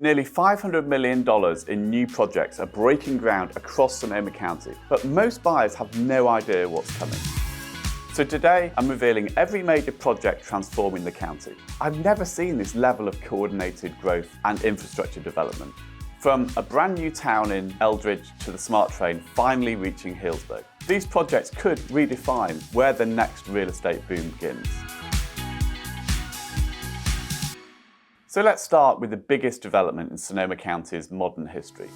Nearly $500 million in new projects are breaking ground across Sonoma County, but most buyers have no idea what's coming. So today, I'm revealing every major project transforming the county. I've never seen this level of coordinated growth and infrastructure development. From a brand new town in Eldridge to the smart train finally reaching Healdsburg. These projects could redefine where the next real estate boom begins. So let's start with the biggest development in Sonoma County's modern history.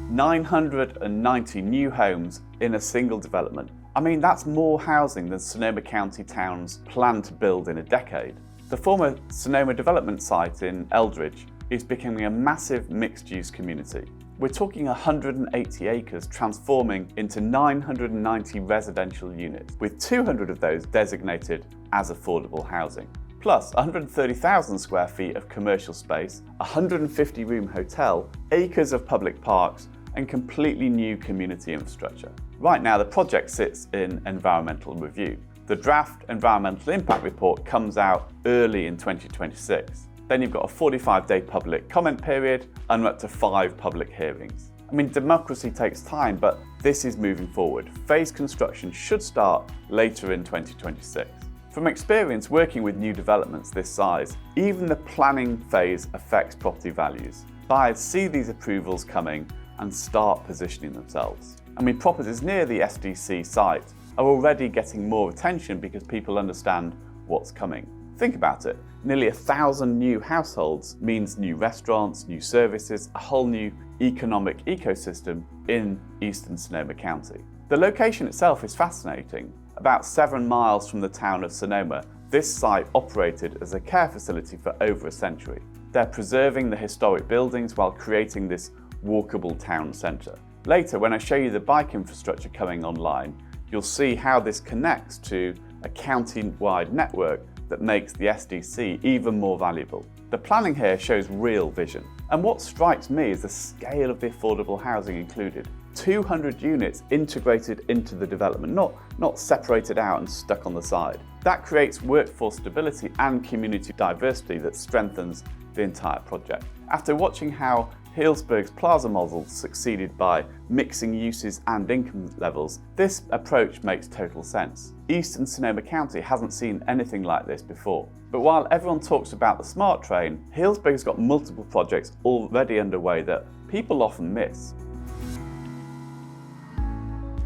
990 new homes in a single development. I mean, that's more housing than Sonoma County towns plan to build in a decade. The former Sonoma development site in Eldridge is becoming a massive mixed-use community. We're talking 180 acres transforming into 990 residential units, with 200 of those designated as affordable housing. Plus 130,000 square feet of commercial space, a 150-room hotel, acres of public parks, and completely new community infrastructure. Right now, the project sits in environmental review. The draft environmental impact report comes out early in 2026. Then you've got a 45-day public comment period and up to 5 public hearings. I mean, democracy takes time, but this is moving forward. Phased construction should start later in 2026. From experience working with new developments this size, even the planning phase affects property values. Buyers see these approvals coming and start positioning themselves. I mean, properties near the SDC site are already getting more attention because people understand what's coming. Think about it. Nearly 1,000 new households means new restaurants, new services, a whole new economic ecosystem in eastern Sonoma County. The location itself is fascinating. About 7 miles from the town of Sonoma, this site operated as a care facility for over a century. They're preserving the historic buildings while creating this walkable town centre. Later, when I show you the bike infrastructure coming online, you'll see how this connects to a county-wide network that makes the SDC even more valuable. The planning here shows real vision. And what strikes me is the scale of the affordable housing included. 200 units integrated into the development, not separated out and stuck on the side. That creates workforce stability and community diversity that strengthens the entire project. After watching how Healdsburg's plaza model succeeded by mixing uses and income levels, this approach makes total sense. Eastern Sonoma County hasn't seen anything like this before. But while everyone talks about the smart train, Healdsburg's got multiple projects already underway that people often miss.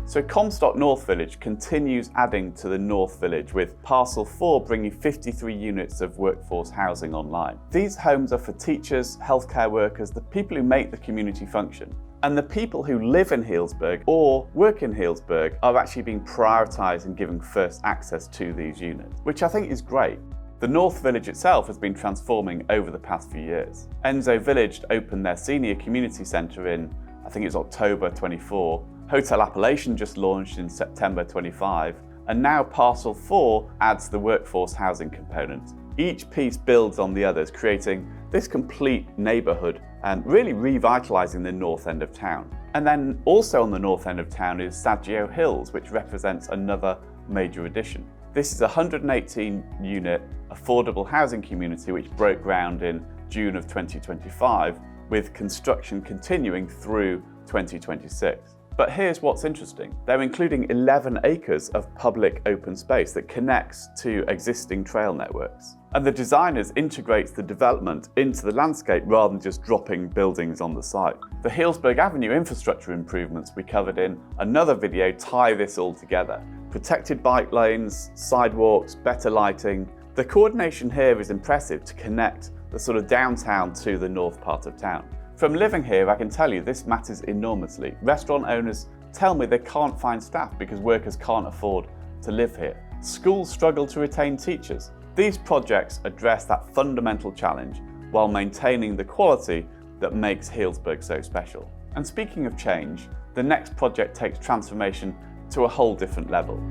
So Comstock North Village continues adding to the North Village, with Parcel 4 bringing 53 units of workforce housing online. These homes are for teachers, healthcare workers, the people who make the community function. And the people who live in Healdsburg or work in Healdsburg are actually being prioritised and given first access to these units, which I think is great. The North Village itself has been transforming over the past few years. Enzo Village opened their senior community centre in, I think it's October 24. Hotel Appalachian just launched in September 25, and now Parcel 4 adds the workforce housing component. Each piece builds on the others, creating this complete neighbourhood and really revitalising the north end of town. And then also on the north end of town is Saggio Hills, which represents another major addition. This is a 118-unit affordable housing community which broke ground in June of 2025, with construction continuing through 2026. But here's what's interesting. They're including 11 acres of public open space that connects to existing trail networks. And the designers integrates the development into the landscape rather than just dropping buildings on the site. The Healdsburg Avenue infrastructure improvements we covered in another video tie this all together. Protected bike lanes, sidewalks, better lighting. The coordination here is impressive to connect the sort of downtown to the north part of town. From living here, I can tell you this matters enormously. Restaurant owners tell me they can't find staff because workers can't afford to live here. Schools struggle to retain teachers. These projects address that fundamental challenge while maintaining the quality that makes Healdsburg so special. And speaking of change, the next project takes transformation to a whole different level.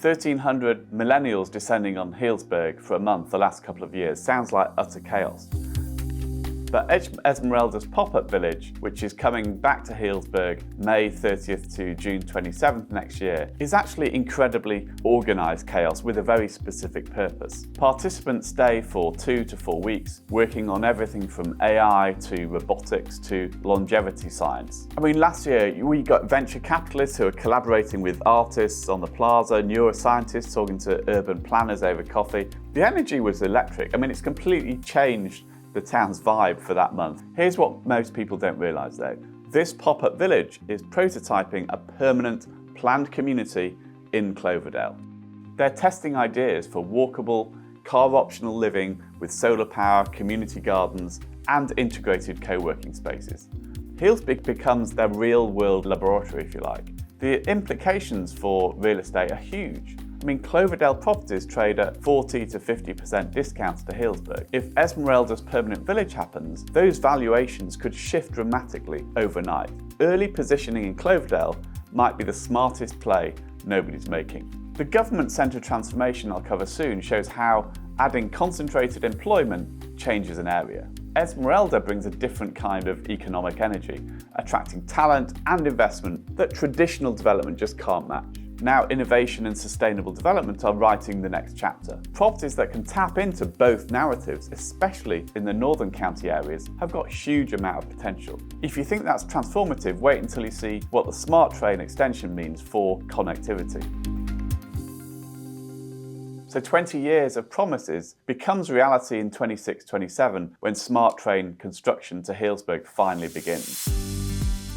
1,300 millennials descending on Healdsburg for a month the last couple of years sounds like utter chaos. But Esmeralda's pop-up village, which is coming back to Healdsburg May 30th to June 27th next year, is actually incredibly organised chaos with a very specific purpose. Participants stay for 2 to 4 weeks, working on everything from AI to robotics to longevity science. I mean, last year we got venture capitalists who are collaborating with artists on the plaza, neuroscientists talking to urban planners over coffee. The energy was electric. I mean, it's completely changed the town's vibe for that month. Here's what most people don't realise though. This pop-up village is prototyping a permanent planned community in Cloverdale. They're testing ideas for walkable, car-optional living with solar power, community gardens and integrated co-working spaces. Healdsburg becomes their real-world laboratory, if you like. The implications for real estate are huge. I mean, Cloverdale properties trade at 40 to 50% discounts to Healdsburg. If Esmeralda's permanent village happens, those valuations could shift dramatically overnight. Early positioning in Cloverdale might be the smartest play nobody's making. The government centre transformation I'll cover soon shows how adding concentrated employment changes an area. Esmeralda brings a different kind of economic energy, attracting talent and investment that traditional development just can't match. Now innovation and sustainable development are writing the next chapter. Properties that can tap into both narratives, especially in the northern county areas, have got a huge amount of potential. If you think that's transformative, wait until you see what the smart train extension means for connectivity. So 20 years of promises becomes reality in 26-27 when smart train construction to Healdsburg finally begins.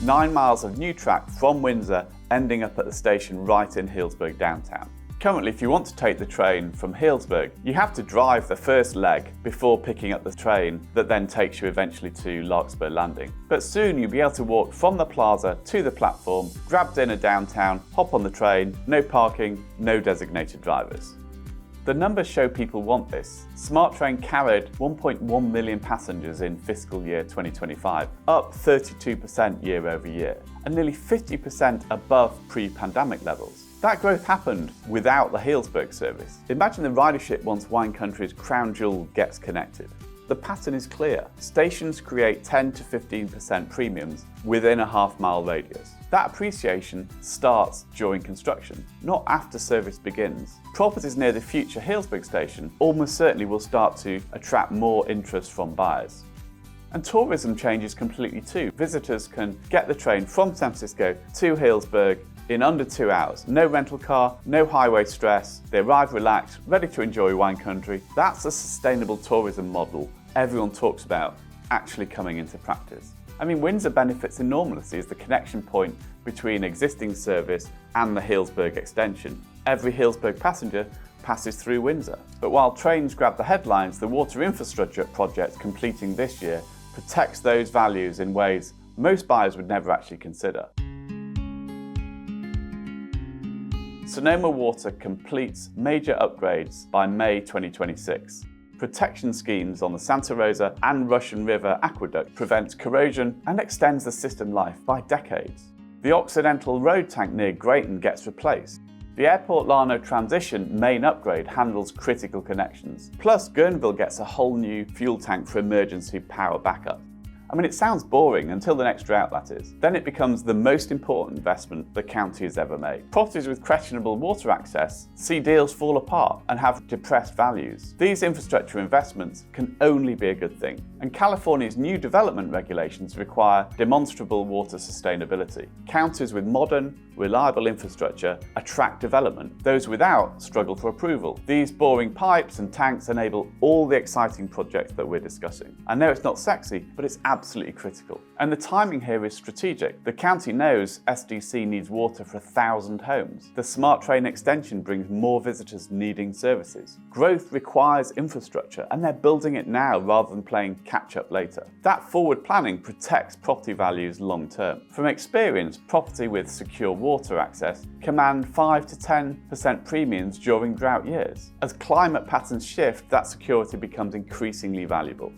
9 miles of new track from Windsor ending up at the station right in Healdsburg downtown. Currently, if you want to take the train from Healdsburg, you have to drive the first leg before picking up the train that then takes you eventually to Larkspur Landing. But soon you'll be able to walk from the plaza to the platform, grab dinner downtown, hop on the train, no parking, no designated drivers. The numbers show people want this. Smart Train carried 1.1 million passengers in fiscal year 2025, up 32% year over year, and nearly 50% above pre-pandemic levels. That growth happened without the Healdsburg service. Imagine the ridership once wine country's crown jewel gets connected. The pattern is clear. Stations create 10 to 15% premiums within a half-mile radius. That appreciation starts during construction, not after service begins. Properties near the future Healdsburg station almost certainly will start to attract more interest from buyers. And tourism changes completely too. Visitors can get the train from San Francisco to Healdsburg in under 2 hours. No rental car, no highway stress. They arrive relaxed, ready to enjoy wine country. That's a sustainable tourism model everyone talks about actually coming into practice. I mean, Windsor benefits enormously as the connection point between existing service and the Healdsburg extension. Every Healdsburg passenger passes through Windsor. But while trains grab the headlines, the water infrastructure project completing this year protects those values in ways most buyers would never actually consider. Sonoma Water completes major upgrades by May 2026. Protection schemes on the Santa Rosa and Russian River aqueduct prevent corrosion and extends the system life by decades. The Occidental road tank near Grayton gets replaced. The Airport Llano transition main upgrade handles critical connections. Plus, Guerneville gets a whole new fuel tank for emergency power backup. I mean, it sounds boring until the next drought, that is. Then it becomes the most important investment the county has ever made. Properties with questionable water access see deals fall apart and have depressed values. These infrastructure investments can only be a good thing. And California's new development regulations require demonstrable water sustainability. Counties with modern, reliable infrastructure attract development. Those without struggle for approval. These boring pipes and tanks enable all the exciting projects that we're discussing. I know it's not sexy, but it's absolutely critical. And the timing here is strategic. The county knows SDC needs water for 1,000 homes. The smart train extension brings more visitors needing services. Growth requires infrastructure, and they're building it now rather than playing catch up later. That forward planning protects property values long term. From experience, property with secure water access command 5 to 10% premiums during drought years. As climate patterns shift, that security becomes increasingly valuable.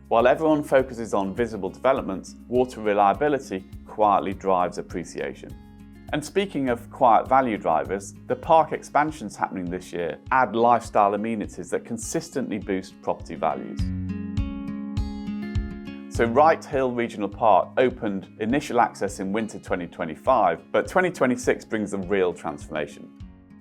While everyone focuses on visible developments, water reliability quietly drives appreciation. And speaking of quiet value drivers, the park expansions happening this year add lifestyle amenities that consistently boost property values. So Wright Hill Regional Park opened initial access in winter 2025, but 2026 brings a real transformation.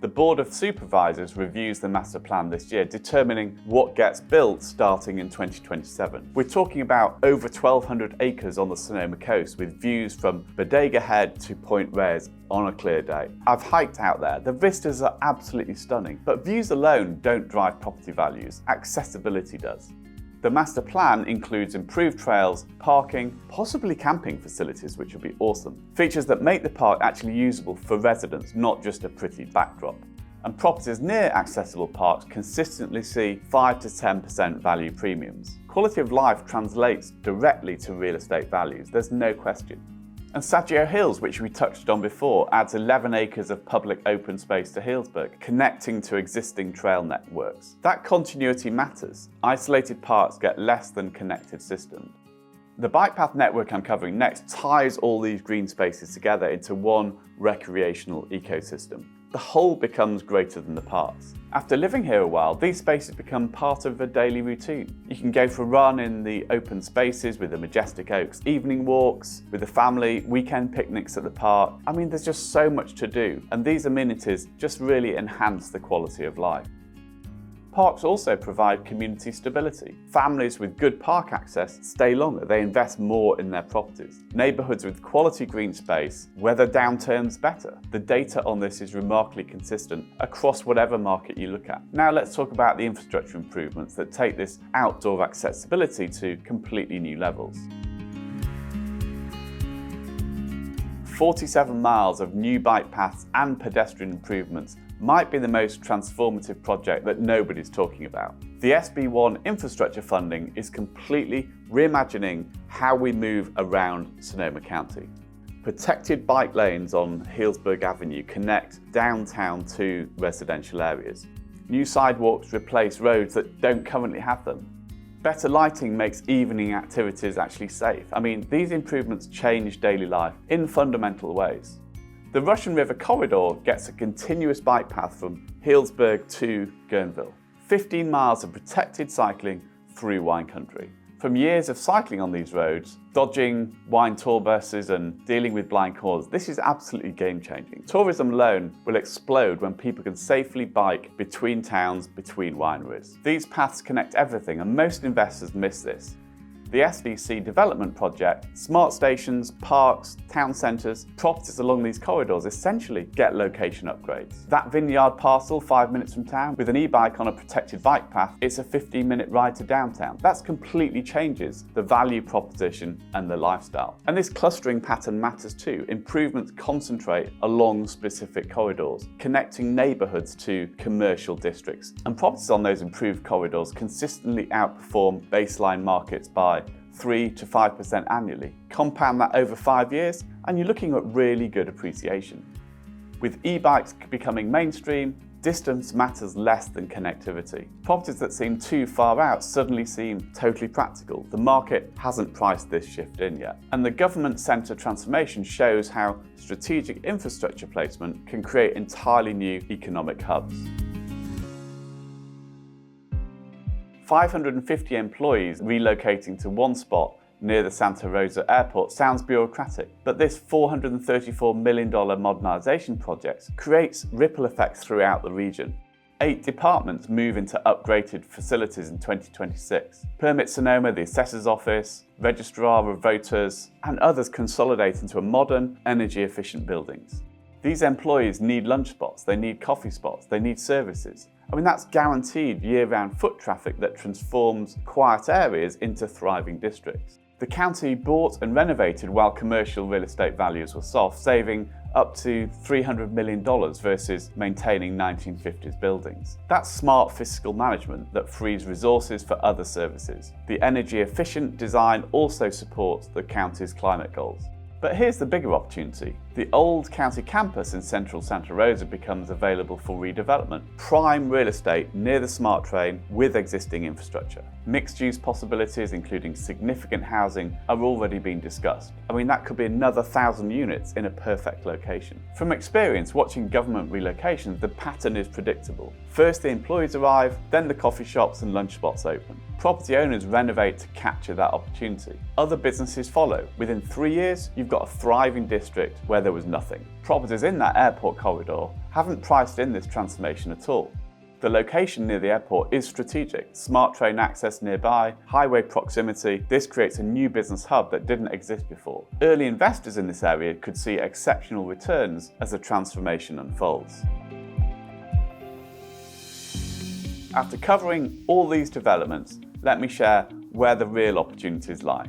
The Board of Supervisors reviews the master plan this year, determining what gets built starting in 2027. We're talking about over 1,200 acres on the Sonoma coast with views from Bodega Head to Point Reyes on a clear day. I've hiked out there. The vistas are absolutely stunning, but views alone don't drive property values. Accessibility does. The master plan includes improved trails, parking, possibly camping facilities, which would be awesome. Features that make the park actually usable for residents, not just a pretty backdrop. And properties near accessible parks consistently see 5 to 10% value premiums. Quality of life translates directly to real estate values, there's no question. And Saggio Hills, which we touched on before, adds 11 acres of public open space to Healdsburg, connecting to existing trail networks. That continuity matters. Isolated parks get less than connected systems. The bike path network I'm covering next ties all these green spaces together into one recreational ecosystem. The whole becomes greater than the parts. After living here a while, these spaces become part of a daily routine. You can go for a run in the open spaces with the majestic oaks, evening walks with the family, weekend picnics at the park. I mean, there's just so much to do, and these amenities just really enhance the quality of life. Parks also provide community stability. Families with good park access stay longer, they invest more in their properties. Neighbourhoods with quality green space weather downturns better. The data on this is remarkably consistent across whatever market you look at. Now let's talk about the infrastructure improvements that take this outdoor accessibility to completely new levels. 47 miles of new bike paths and pedestrian improvements might be the most transformative project that nobody's talking about. The SB1 infrastructure funding is completely reimagining how we move around Sonoma County. Protected bike lanes on Healdsburg Avenue connect downtown to residential areas. New sidewalks replace roads that don't currently have them. Better lighting makes evening activities actually safe. I mean, these improvements change daily life in fundamental ways. The Russian River Corridor gets a continuous bike path from Healdsburg to Guerneville. 15 miles of protected cycling through wine country. From years of cycling on these roads, dodging wine tour buses and dealing with blind corners, this is absolutely game-changing. Tourism alone will explode when people can safely bike between towns, between wineries. These paths connect everything, and most investors miss this. The SDC development project, smart stations, parks, town centres, properties along these corridors essentially get location upgrades. That vineyard parcel 5 minutes from town with an e-bike on a protected bike path, it's a 15-minute ride to downtown. That completely changes the value proposition and the lifestyle. And this clustering pattern matters too. Improvements concentrate along specific corridors, connecting neighbourhoods to commercial districts. And properties on those improved corridors consistently outperform baseline markets by 3 to 5% annually. Compound that over 5 years and you're looking at really good appreciation. With e-bikes becoming mainstream, distance matters less than connectivity. Properties that seem too far out suddenly seem totally practical. The market hasn't priced this shift in yet. And the government centre transformation shows how strategic infrastructure placement can create entirely new economic hubs. 550 employees relocating to one spot near the Santa Rosa airport sounds bureaucratic, but this $434 million modernisation project creates ripple effects throughout the region. 8 departments move into upgraded facilities in 2026. Permit Sonoma, the Assessor's Office, Registrar of Voters, and others consolidate into a modern, energy-efficient buildings. These employees need lunch spots, they need coffee spots, they need services. I mean, that's guaranteed year-round foot traffic that transforms quiet areas into thriving districts. The county bought and renovated while commercial real estate values were soft, saving up to $300 million versus maintaining 1950s buildings. That's smart fiscal management that frees resources for other services. The energy-efficient design also supports the county's climate goals. But here's the bigger opportunity. The old county campus in central Santa Rosa becomes available for redevelopment. Prime real estate near the SMART train with existing infrastructure. Mixed-use possibilities, including significant housing, are already being discussed. I mean, that could be another 1,000 units in a perfect location. From experience watching government relocations, the pattern is predictable. First the employees arrive, then the coffee shops and lunch spots open. Property owners renovate to capture that opportunity. Other businesses follow. Within 3 years, you've got a thriving district where there was nothing. Properties in that airport corridor haven't priced in this transformation at all. The location near the airport is strategic. Smart train access nearby, highway proximity. This creates a new business hub that didn't exist before. Early investors in this area could see exceptional returns as the transformation unfolds. After covering all these developments, let me share where the real opportunities lie.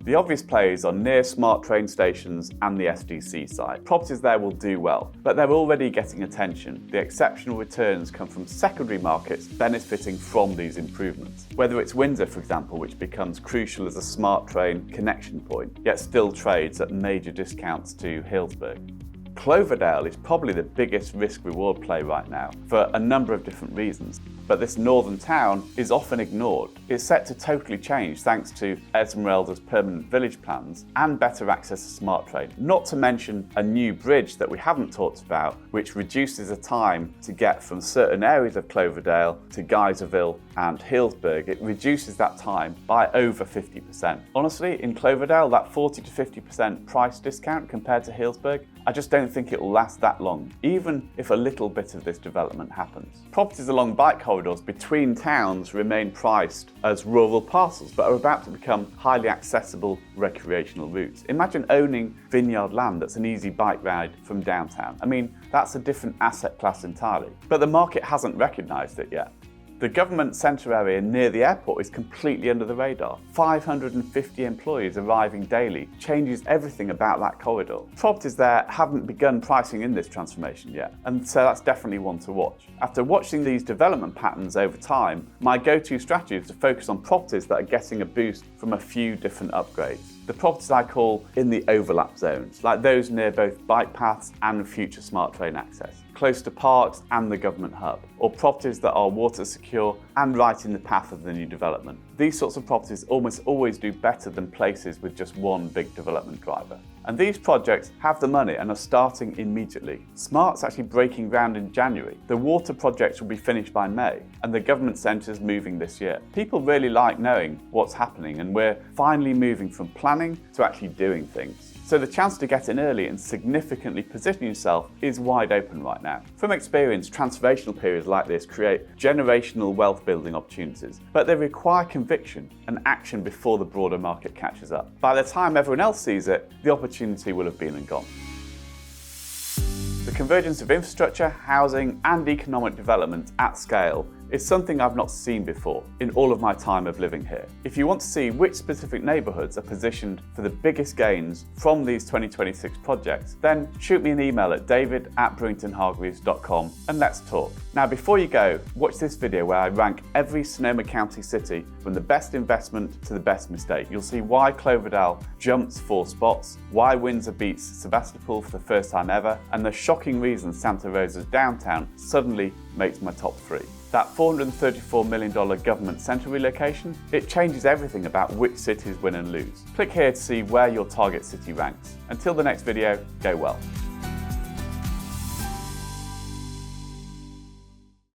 The obvious plays are near smart train stations and the SDC site. Properties there will do well, but they're already getting attention. The exceptional returns come from secondary markets benefiting from these improvements. Whether it's Windsor, for example, which becomes crucial as a smart train connection point, yet still trades at major discounts to Healdsburg. Cloverdale is probably the biggest risk-reward play right now for a number of different reasons, but this northern town is often ignored. It's set to totally change thanks to Esmeralda's permanent village plans and better access to smart train, not to mention a new bridge that we haven't talked about, which reduces the time to get from certain areas of Cloverdale to Geyserville and Healdsburg. It reduces that time by over 50%. Honestly, in Cloverdale, that 40 to 50% price discount compared to Healdsburg, I just don't think it will last that long, even if a little bit of this development happens. Properties along bike corridors between towns remain priced as rural parcels, but are about to become highly accessible recreational routes. Imagine owning vineyard land that's an easy bike ride from downtown. I mean, that's a different asset class entirely, but the market hasn't recognised it yet. The government centre area near the airport is completely under the radar. 550 employees arriving daily changes everything about that corridor. Properties there haven't begun pricing in this transformation yet, and so that's definitely one to watch. After watching these development patterns over time, my go-to strategy is to focus on properties that are getting a boost from a few different upgrades. The properties I call in the overlap zones, like those near both bike paths and future smart train access, close to parks and the government hub, or properties that are water secure and right in the path of the new development. These sorts of properties almost always do better than places with just one big development driver. And these projects have the money and are starting immediately. Smart's actually breaking ground in January. The water projects will be finished by May, and the government centre's moving this year. People really like knowing what's happening, and we're finally moving from planning to actually doing things. So the chance to get in early and significantly position yourself is wide open right now. From experience, transformational periods like this create generational wealth building opportunities, but they require conviction and action before the broader market catches up. By the time everyone else sees it, the opportunity will have been and gone. The convergence of infrastructure, housing, and economic development at scale is something I've not seen before in all of my time of living here. If you want to see which specific neighbourhoods are positioned for the biggest gains from these 2026 projects, then shoot me an email at david@BruingtonHargreaves.com and let's talk. Now, before you go, watch this video where I rank every Sonoma County city from the best investment to the best mistake. You'll see why Cloverdale jumps 4 spots, why Windsor beats Sebastopol for the first time ever, and the shocking reason Santa Rosa's downtown suddenly makes my top 3. That $434 million government centre relocation, it changes everything about which cities win and lose. Click here to see where your target city ranks. Until the next video, go well.